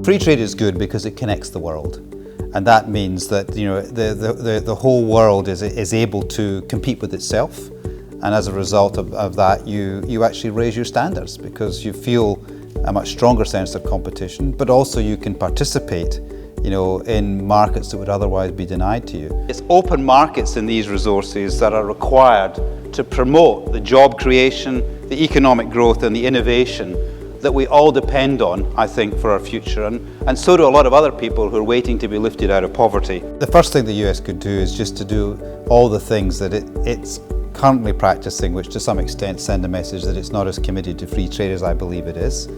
Free trade is good because it connects the world, and that means that the whole world is able to compete with itself, and as a result of that, you actually raise your standards because you feel a much stronger sense of competition, but also you can participate in markets that would otherwise be denied to you. It's open markets in these resources that are required to promote the job creation, the economic growth and the innovation that we all depend on, I think, for our future, and so do a lot of other people who are waiting to be lifted out of poverty. The first thing the US could do is just to do all the things that it's currently practicing, which to some extent send a message that it's not as committed to free trade as I believe it is.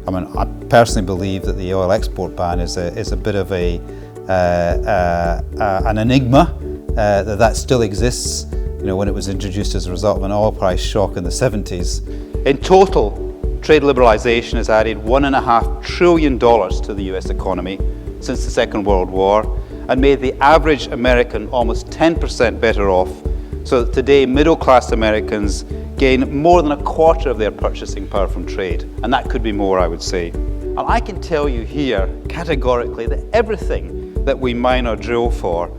I mean, I personally believe that the oil export ban is a bit of an enigma, that still exists, when it was introduced as a result of an oil price shock in the 70s. In total, trade liberalization has added $1.5 trillion to the US economy since the Second World War and made the average American almost 10% better off, so that today middle-class Americans gain more than a quarter of their purchasing power from trade, and that could be more, I would say. And I can tell you here categorically that everything that we mine or drill for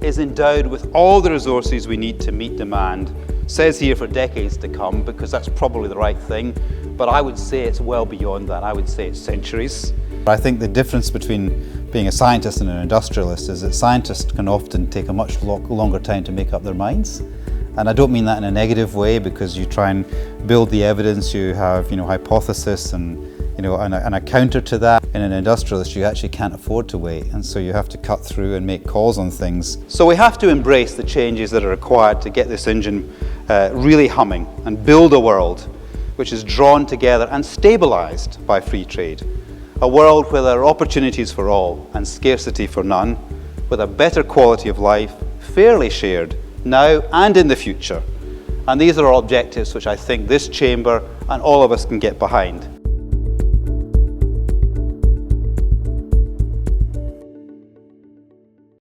is endowed with all the resources we need to meet demand. Says here for decades to come, because that's probably the right thing, but I would say it's well beyond that. I would say it's centuries. I think the difference between being a scientist and an industrialist is that scientists can often take a much longer time to make up their minds. And I don't mean that in a negative way, because you try and build the evidence, you have hypothesis and a counter to that. In an industrialist, you actually can't afford to wait, and so you have to cut through and make calls on things. So we have to embrace the changes that are required to get this engine really humming and build a world which is drawn together and stabilized by free trade. A world where there are opportunities for all and scarcity for none, with a better quality of life, fairly shared, now and in the future. And these are all objectives which I think this chamber and all of us can get behind.